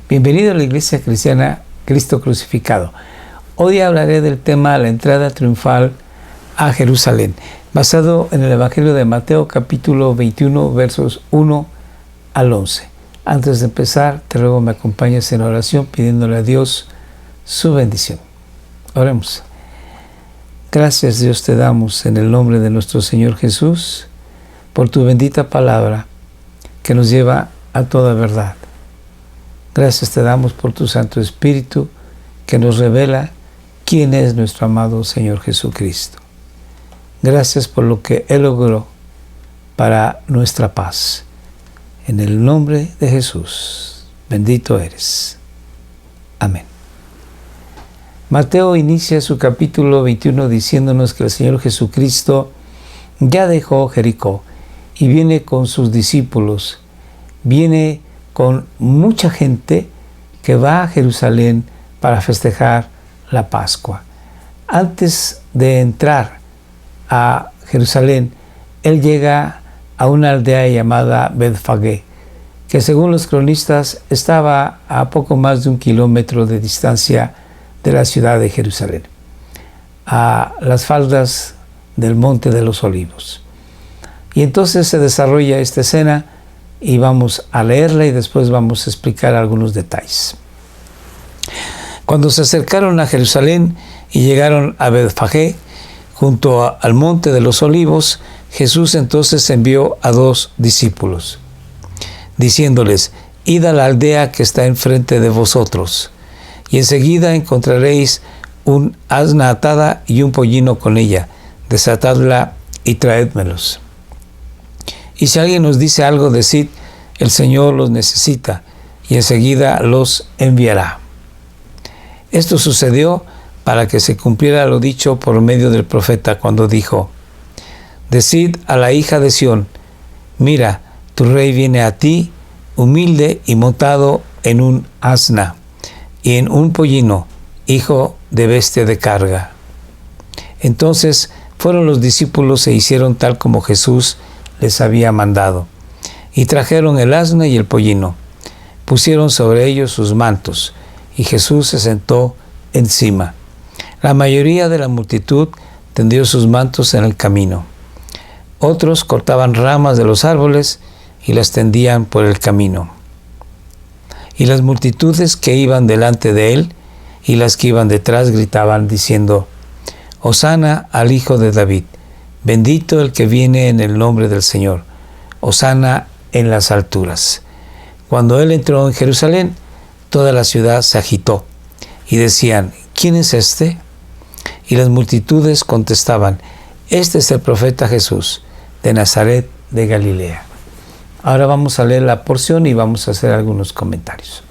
Bienvenido a la Iglesia Cristiana Cristo Crucificado. Hoy hablaré del tema la entrada triunfal a Jerusalén, basado en el Evangelio de Mateo capítulo 21 versos 1 al 11. Antes de empezar, te ruego me acompañes en oración pidiéndole a Dios su bendición. Oremos. Gracias Dios te damos en el nombre de nuestro Señor Jesús por tu bendita palabra que nos lleva a toda verdad. Gracias te damos por tu Santo Espíritu que nos revela quién es nuestro amado Señor Jesucristo. Gracias por lo que Él logró para nuestra paz. En el nombre de Jesús, bendito eres. Amén. Mateo inicia su capítulo 21 diciéndonos que el Señor Jesucristo ya dejó Jericó y viene con sus discípulos, viene con mucha gente que va a Jerusalén para festejar la Pascua. Antes de entrar a Jerusalén, Él llega a una aldea llamada Betfagé, que según los cronistas estaba a poco más de 1 kilómetro de distancia de la ciudad de Jerusalén, a las faldas del Monte de los Olivos. Y entonces se desarrolla esta escena y vamos a leerla y después vamos a explicar algunos detalles. Cuando se acercaron a Jerusalén y llegaron a Betfagé, junto al Monte de los Olivos, Jesús entonces envió a 2 discípulos, diciéndoles: id a la aldea que está enfrente de vosotros, y enseguida encontraréis un asna atada y un pollino con ella. Desatadla y traédmelos. Y si alguien nos dice algo, decid: el Señor los necesita, y enseguida los enviará. Esto sucedió para que se cumpliera lo dicho por medio del profeta cuando dijo: decid a la hija de Sión, mira, tu rey viene a ti, humilde y montado en un asna, y en un pollino, hijo de bestia de carga. Entonces fueron los discípulos e hicieron tal como Jesús les había mandado, y trajeron el asna y el pollino, pusieron sobre ellos sus mantos, y Jesús se sentó encima. La mayoría de la multitud tendió sus mantos en el camino. Otros cortaban ramas de los árboles y las tendían por el camino. Y las multitudes que iban delante de él y las que iban detrás gritaban diciendo: Hosana al Hijo de David, bendito el que viene en el nombre del Señor, Hosana en las alturas. Cuando él entró en Jerusalén, toda la ciudad se agitó y decían: ¿quién es este? Y las multitudes contestaban: este es el profeta Jesús de Nazaret de Galilea. Ahora vamos a leer la porción y vamos a hacer algunos comentarios.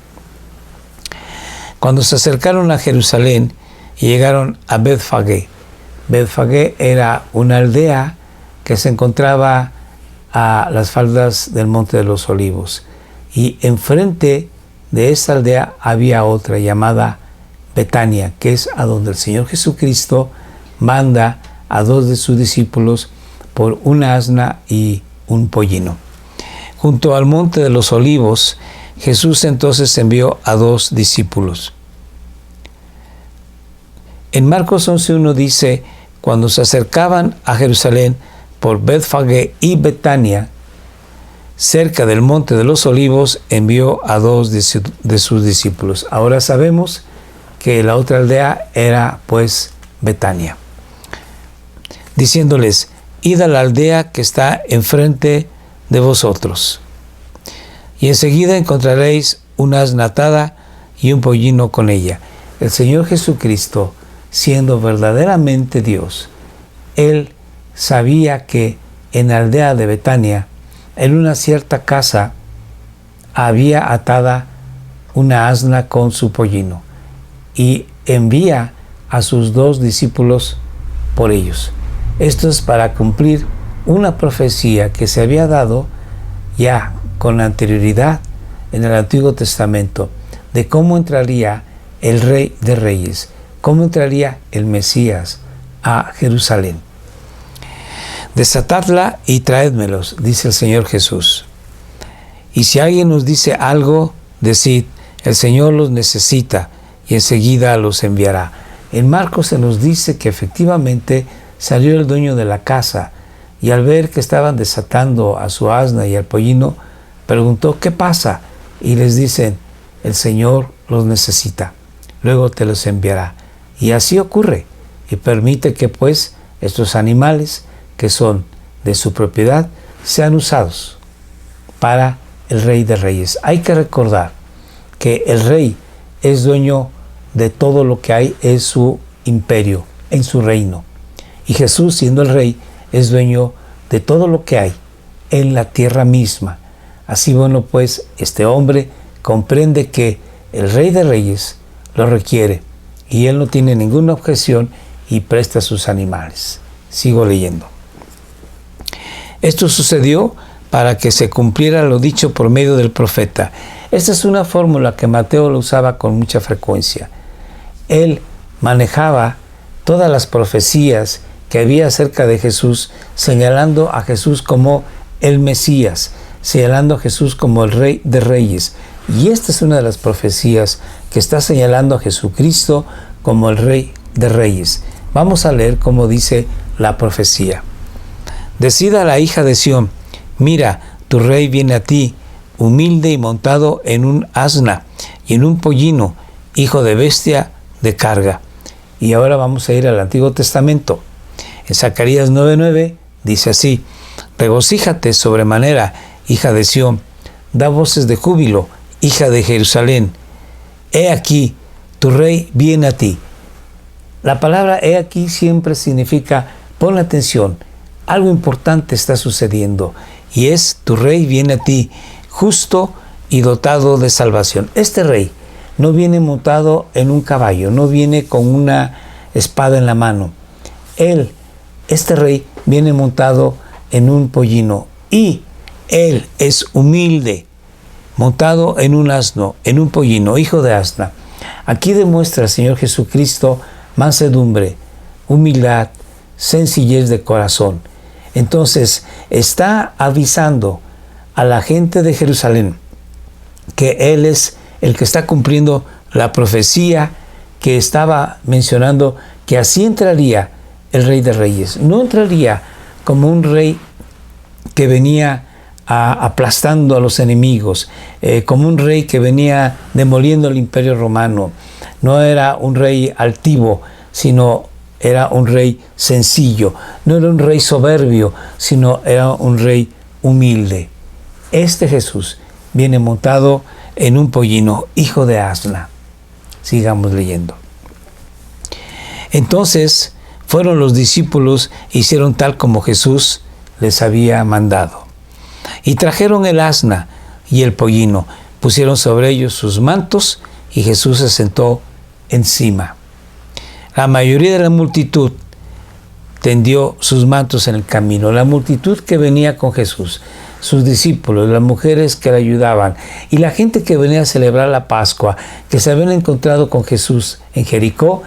Cuando se acercaron a Jerusalén y llegaron a Betfagé. Betfagé era una aldea que se encontraba a las faldas del Monte de los Olivos. Y enfrente de esta aldea había otra llamada Betania, que es a donde el Señor Jesucristo manda a 2 de sus discípulos por una asna y un pollino. Junto al Monte de los Olivos, Jesús entonces envió a 2 discípulos. En Marcos 11:1 dice: cuando se acercaban a Jerusalén por Betfagé y Betania, cerca del Monte de los Olivos, envió a 2 de sus discípulos. Ahora sabemos que la otra aldea era pues Betania. Diciéndoles: id a la aldea que está enfrente de vosotros, y enseguida encontraréis una asna atada y un pollino con ella. El Señor Jesucristo, siendo verdaderamente Dios, Él sabía que en la aldea de Betania, en una cierta casa, había atada una asna con su pollino, y envía a sus 2 discípulos por ellos. Esto es para cumplir una profecía que se había dado ya con anterioridad en el Antiguo Testamento de cómo entraría el Rey de Reyes, cómo entraría el Mesías a Jerusalén. Desatadla y traédmelos, dice el Señor Jesús. Y si alguien nos dice algo, decid: El Señor los necesita y enseguida los enviará. En Marcos se nos dice que efectivamente salió el dueño de la casa y al ver que estaban desatando a su asna y al pollino, preguntó: ¿qué pasa? Y les dicen: el Señor los necesita, luego te los enviará. Y así ocurre, y permite que pues estos animales que son de su propiedad sean usados para el Rey de Reyes. Hay que recordar que el Rey es dueño de todo lo que hay en su imperio, en su reino. Y Jesús, siendo el Rey, es dueño de todo lo que hay en la tierra misma. Así, bueno, pues este hombre comprende que el Rey de Reyes lo requiere y él no tiene ninguna objeción y presta sus animales. Sigo leyendo. Esto sucedió para que se cumpliera lo dicho por medio del profeta. Esta es una fórmula que Mateo lo usaba con mucha frecuencia. Él manejaba todas las profecías que había acerca de Jesús, señalando a Jesús como el Mesías, señalando a Jesús como el Rey de Reyes. Y esta es una de las profecías que está señalando a Jesucristo como el Rey de Reyes. Vamos a leer cómo dice la profecía. Decida la hija de Sión: mira, tu rey viene a ti, humilde y montado en un asna y en un pollino, hijo de bestia de carga. Y ahora vamos a ir al Antiguo Testamento. En Zacarías 9:9 dice así: regocíjate sobremanera, hija de Sión, da voces de júbilo, hija de Jerusalén. He aquí, tu rey viene a ti. La palabra he aquí siempre significa: pon atención, algo importante está sucediendo, y es: tu rey viene a ti, justo y dotado de salvación. Este rey no viene montado en un caballo, no viene con una espada en la mano. Este rey viene montado en un pollino, y él es humilde, montado en un asno, en un pollino, hijo de asna. Aquí demuestra el Señor Jesucristo mansedumbre, humildad, sencillez de corazón. Entonces está avisando a la gente de Jerusalén que Él es el que está cumpliendo la profecía que estaba mencionando, que así entraría el Rey de Reyes. No entraría como un rey que venía aplastando a los enemigos, como un rey que venía demoliendo el imperio romano. No era un rey altivo, sino era un rey sencillo. No era un rey soberbio, sino era un rey humilde. Este Jesús viene montado en un pollino, hijo de asna. Sigamos leyendo. Entonces fueron los discípulos e hicieron tal como Jesús les había mandado. Y trajeron el asna y el pollino, pusieron sobre ellos sus mantos y Jesús se sentó encima. La mayoría de la multitud tendió sus mantos en el camino. La multitud que venía con Jesús, sus discípulos, las mujeres que le ayudaban y la gente que venía a celebrar la Pascua, que se habían encontrado con Jesús en Jericó,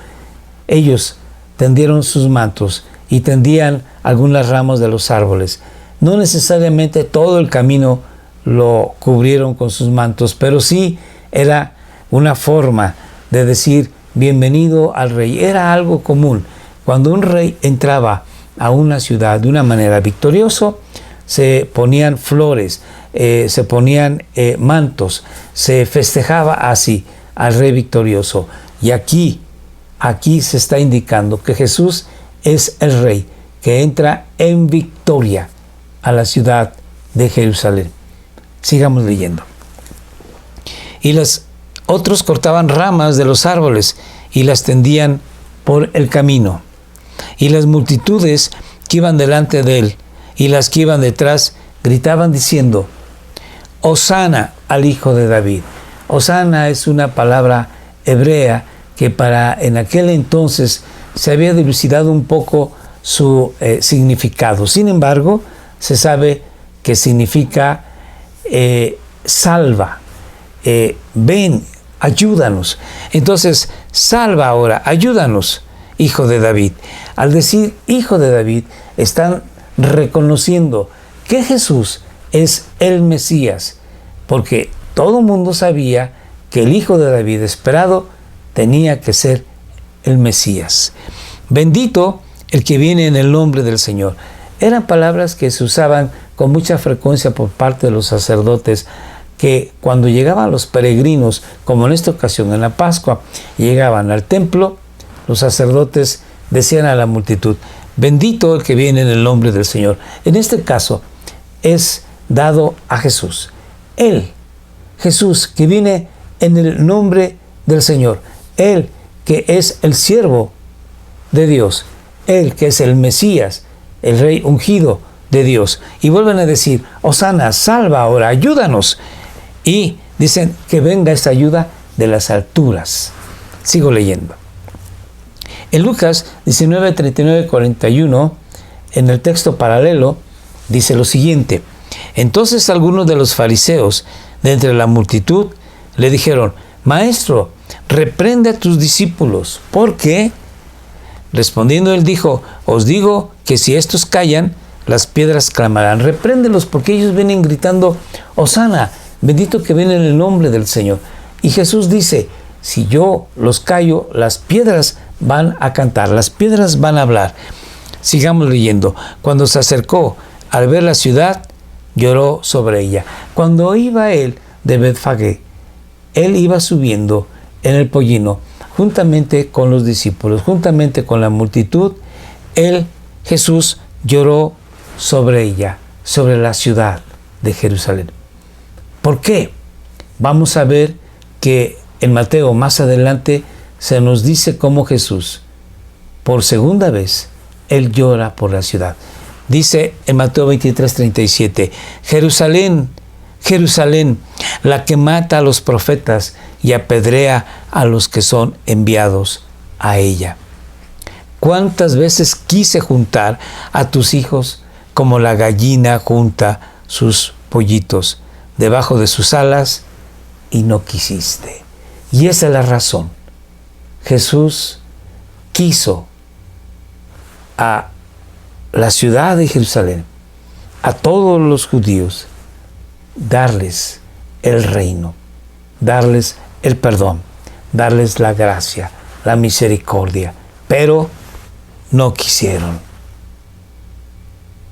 ellos tendieron sus mantos y tendían algunas ramas de los árboles. No necesariamente todo el camino lo cubrieron con sus mantos, pero sí era una forma de decir bienvenido al rey. Era algo común. Cuando un rey entraba a una ciudad de una manera victoriosa, se ponían flores, se ponían mantos, se festejaba así al rey victorioso. Y aquí se está indicando que Jesús es el rey que entra en victoria a la ciudad de Jerusalén. Sigamos leyendo. Y los otros cortaban ramas de los árboles y las tendían por el camino. Y las multitudes que iban delante de él y las que iban detrás gritaban diciendo: Hosana al Hijo de David. Hosana es una palabra hebrea que en aquel entonces se había dilucidado un poco su significado. Sin embargo, se sabe que significa salva, ven, ayúdanos. Entonces, salva ahora, ayúdanos, Hijo de David. Al decir Hijo de David, están reconociendo que Jesús es el Mesías, porque todo el mundo sabía que el Hijo de David esperado tenía que ser el Mesías. Bendito el que viene en el nombre del Señor. Eran palabras que se usaban con mucha frecuencia por parte de los sacerdotes, que cuando llegaban los peregrinos, como en esta ocasión en la Pascua, llegaban al templo, los sacerdotes decían a la multitud: bendito el que viene en el nombre del Señor. En este caso es dado a Jesús. Él, Jesús, que viene en el nombre del Señor. Él, que es el siervo de Dios. Él, que es el Mesías, el Rey ungido de Dios. Y vuelven a decir: Hosana, salva ahora, ayúdanos. Y dicen que venga esta ayuda de las alturas. Sigo leyendo. En Lucas 19, 39, 41, en el texto paralelo, dice lo siguiente: entonces algunos de los fariseos de entre la multitud le dijeron: Maestro, reprende a tus discípulos. ¿Por qué? Respondiendo él dijo: os digo que si estos callan, las piedras clamarán. Repréndelos, porque ellos vienen gritando: Hosana, bendito que viene en el nombre del Señor. Y Jesús dice: si yo los callo, las piedras van a cantar, las piedras van a hablar. Sigamos leyendo. Cuando se acercó al ver la ciudad, lloró sobre ella. Cuando iba él de Betfagé, él iba subiendo en el pollino, juntamente con los discípulos, juntamente con la multitud. Él, Jesús, lloró sobre ella, sobre la ciudad de Jerusalén. ¿Por qué? Vamos a ver que en Mateo más adelante se nos dice cómo Jesús, por segunda vez, él llora por la ciudad. Dice en Mateo 23, 37, Jerusalén, Jerusalén, la que mata a los profetas y apedrea a los que son enviados a ella. ¿Cuántas veces quise juntar a tus hijos como la gallina junta sus pollitos debajo de sus alas, y no quisiste? Y esa es la razón. Jesús quiso a la ciudad de Jerusalén, a todos los judíos, darles el reino, darles el perdón, darles la gracia, la misericordia, pero no quisieron.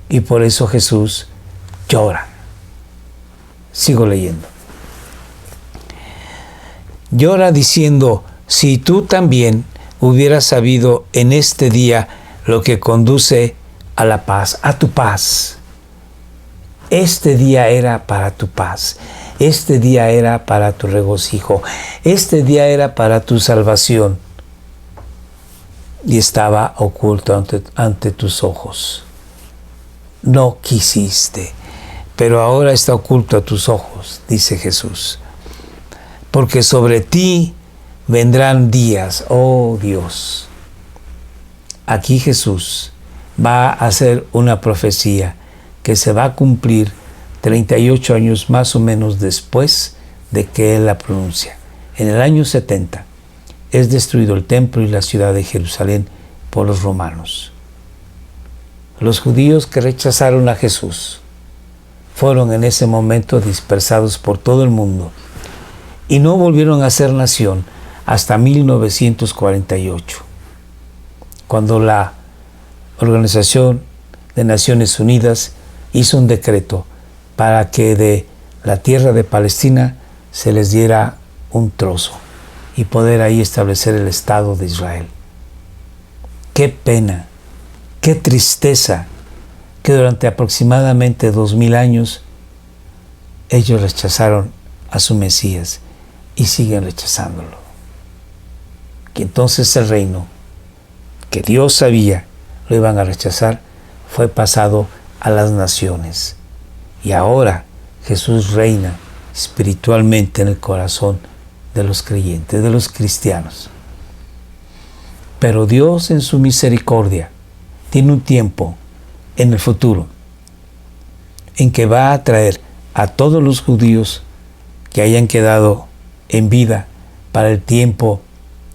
Y por eso Jesús llora. Sigo leyendo. Llora diciendo: si tú también hubieras sabido en este día lo que conduce a la paz, a tu paz. Este día era para tu paz. Este día era para tu regocijo. Este día era para tu salvación. Y estaba oculto ante tus ojos. No quisiste, pero ahora está oculto a tus ojos, dice Jesús. Porque sobre ti vendrán días, oh Dios. Aquí Jesús va a hacer una profecía que se va a cumplir 38 años más o menos después de que él la pronuncia. En el año 70 es destruido el templo y la ciudad de Jerusalén por los romanos. Los judíos que rechazaron a Jesús fueron en ese momento dispersados por todo el mundo y no volvieron a ser nación hasta 1948, cuando la Organización de Naciones Unidas hizo un decreto para que de la tierra de Palestina se les diera un trozo y poder ahí establecer el Estado de Israel. Qué pena, qué tristeza que durante aproximadamente 2000 años ellos rechazaron a su Mesías y siguen rechazándolo. Que entonces el reino que Dios sabía lo iban a rechazar fue pasado a las naciones. Y ahora Jesús reina espiritualmente en el corazón de los creyentes, de los cristianos. Pero Dios en su misericordia tiene un tiempo en el futuro en que va a traer a todos los judíos que hayan quedado en vida para el tiempo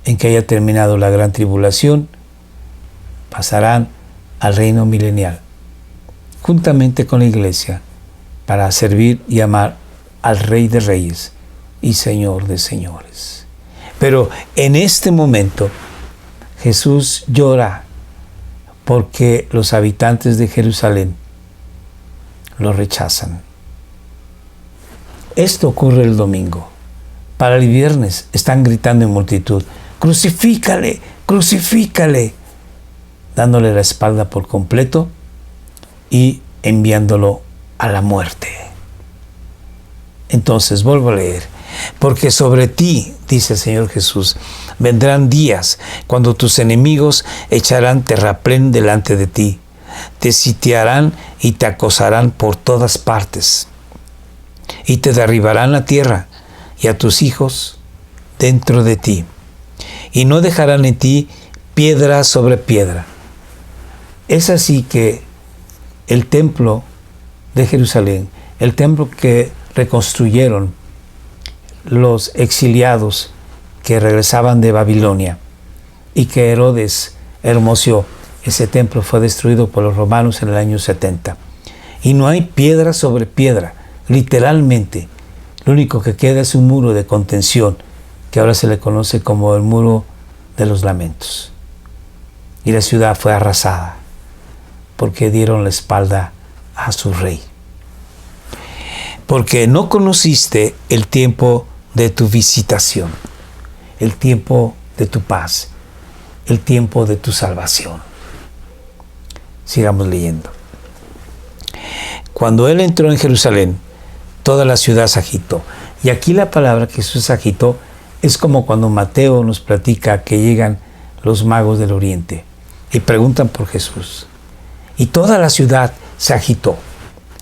en que haya terminado la gran tribulación, pasarán al reino milenial, juntamente con la iglesia, para servir y amar al Rey de Reyes y Señor de señores. Pero en este momento Jesús llora porque los habitantes de Jerusalén lo rechazan. Esto ocurre el domingo. Para el viernes están gritando en multitud: ¡Crucifícale! ¡Crucifícale!, dándole la espalda por completo y enviándolo a la muerte. Entonces vuelvo a leer: porque sobre ti, dice el Señor Jesús, vendrán días cuando tus enemigos echarán terraplén delante de ti, te sitiarán y te acosarán por todas partes, y te derribarán a tierra y a tus hijos dentro de ti, y no dejarán en ti piedra sobre piedra. Es así que el templo de Jerusalén, el templo que reconstruyeron los exiliados que regresaban de Babilonia y que Herodes hermoseó, ese templo fue destruido por los romanos en el año 70. Y no hay piedra sobre piedra, literalmente. Lo único que queda es un muro de contención, que ahora se le conoce como el muro de los lamentos. Y la ciudad fue arrasada porque dieron la espalda a su rey. Porque no conociste el tiempo de tu visitación, el tiempo de tu paz, el tiempo de tu salvación. Sigamos leyendo. Cuando él entró en Jerusalén, toda la ciudad se agitó. Y aquí la palabra que Jesús agitó es como cuando Mateo nos platica que llegan los magos del oriente y preguntan por Jesús. Y toda la ciudad se agitó.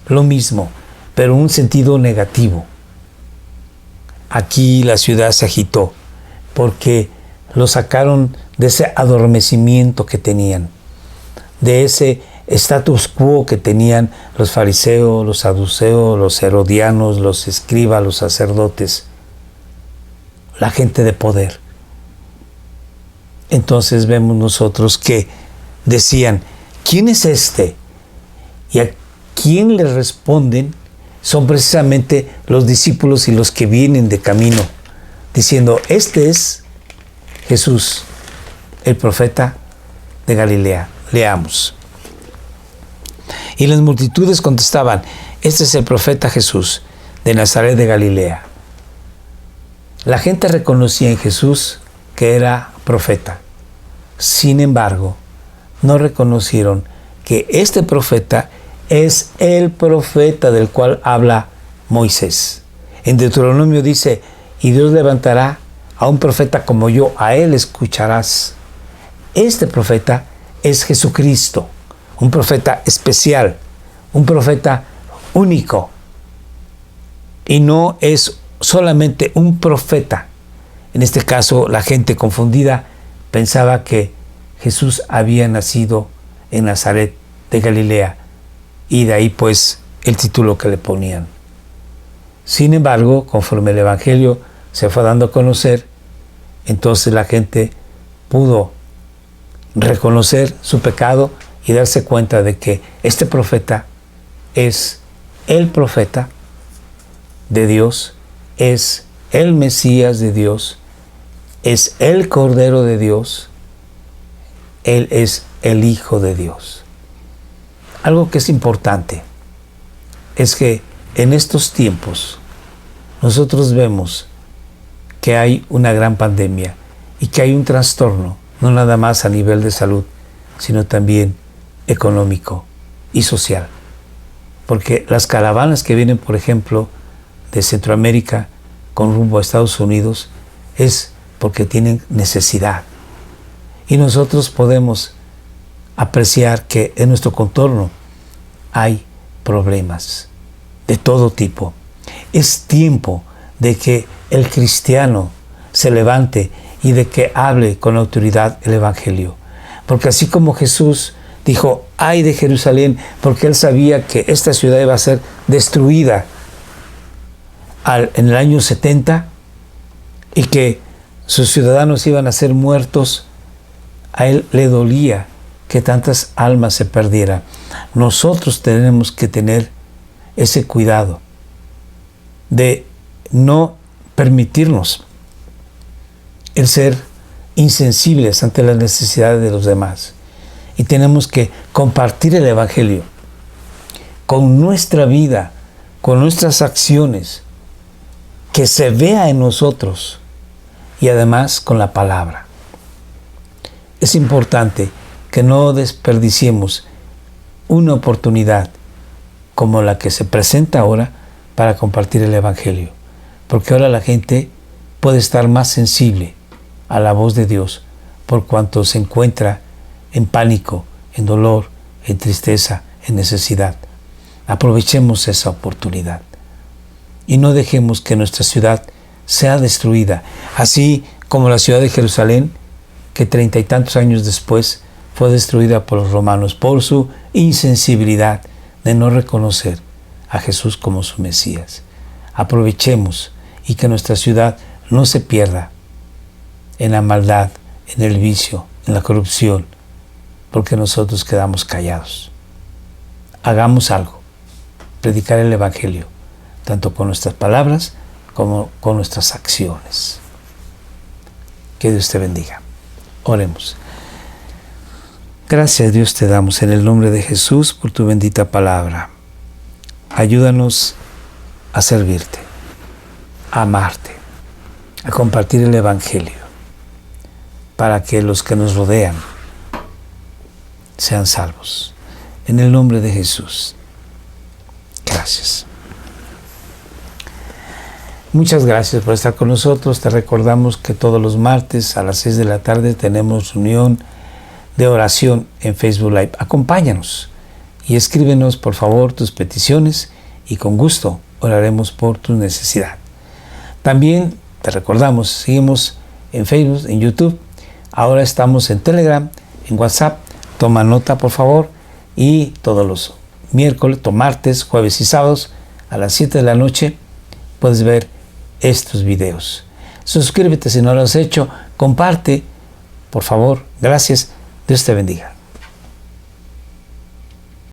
Lo mismo, pero en un sentido negativo. Aquí la ciudad se agitó porque lo sacaron de ese adormecimiento que tenían, de ese status quo que tenían los fariseos, los saduceos, los herodianos, los escribas, los sacerdotes, la gente de poder. Entonces vemos nosotros que decían: ¿quién es este? Y a quién le responden son precisamente los discípulos y los que vienen de camino, diciendo: este es Jesús, el profeta de Galilea. Leamos. Y las multitudes contestaban: este es el profeta Jesús, de Nazaret de Galilea. La gente reconocía en Jesús que era profeta. Sin embargo, no reconocieron que este profeta es el profeta del cual habla Moisés. En Deuteronomio dice: y Dios levantará a un profeta como yo, a él escucharás. Este profeta es Jesucristo, un profeta especial, un profeta único. Y no es solamente un profeta. En este caso, la gente confundida pensaba que Jesús había nacido en Nazaret de Galilea, y de ahí pues el título que le ponían. Sin embargo, conforme el Evangelio se fue dando a conocer, entonces la gente pudo reconocer su pecado y darse cuenta de que este profeta es el profeta de Dios, es el Mesías de Dios, es el Cordero de Dios, Él es el Hijo de Dios. Algo que es importante es que en estos tiempos nosotros vemos que hay una gran pandemia y que hay un trastorno, no nada más a nivel de salud, sino también económico y social. Porque las caravanas que vienen, por ejemplo, de Centroamérica con rumbo a Estados Unidos, es porque tienen necesidad. Y nosotros podemos apreciar que en nuestro contorno hay problemas de todo tipo. Es tiempo de que el cristiano se levante y de que hable con autoridad el Evangelio. Porque así como Jesús dijo: ay de Jerusalén, porque él sabía que esta ciudad iba a ser destruida en el año 70 y que sus ciudadanos iban a ser muertos, a él le dolía que tantas almas se perdieran. Nosotros tenemos que tener ese cuidado de no permitirnos el ser insensibles ante las necesidades de los demás. Y tenemos que compartir el Evangelio con nuestra vida, con nuestras acciones, que se vea en nosotros y además con la palabra. Es importante que no desperdiciemos una oportunidad como la que se presenta ahora para compartir el Evangelio, porque ahora la gente puede estar más sensible a la voz de Dios por cuanto se encuentra en pánico, en dolor, en tristeza, en necesidad. Aprovechemos esa oportunidad y no dejemos que nuestra ciudad sea destruida, así como la ciudad de Jerusalén, que 30 y tantos años después fue destruida por los romanos por su insensibilidad de no reconocer a Jesús como su Mesías. Aprovechemos y que nuestra ciudad no se pierda en la maldad, en el vicio, en la corrupción, porque nosotros quedamos callados. Hagamos algo, predicar el Evangelio, tanto con nuestras palabras como con nuestras acciones. Que Dios te bendiga. Oremos. Gracias, Dios, te damos en el nombre de Jesús por tu bendita palabra. Ayúdanos a servirte, a amarte, a compartir el Evangelio, para que los que nos rodean sean salvos. En el nombre de Jesús. Gracias. Muchas gracias por estar con nosotros. Te recordamos que todos los martes a las 6 de la tarde tenemos reunión de oración en Facebook Live. Acompáñanos y escríbenos, por favor, tus peticiones y con gusto oraremos por tu necesidad. También te recordamos, seguimos en Facebook, en YouTube. Ahora estamos en Telegram, en WhatsApp. Toma nota, por favor. Y todos los miércoles, martes, jueves y sábados a las 7 de la noche puedes ver estos videos. Suscríbete si no lo has hecho. Comparte, por favor. Gracias. Dios te bendiga.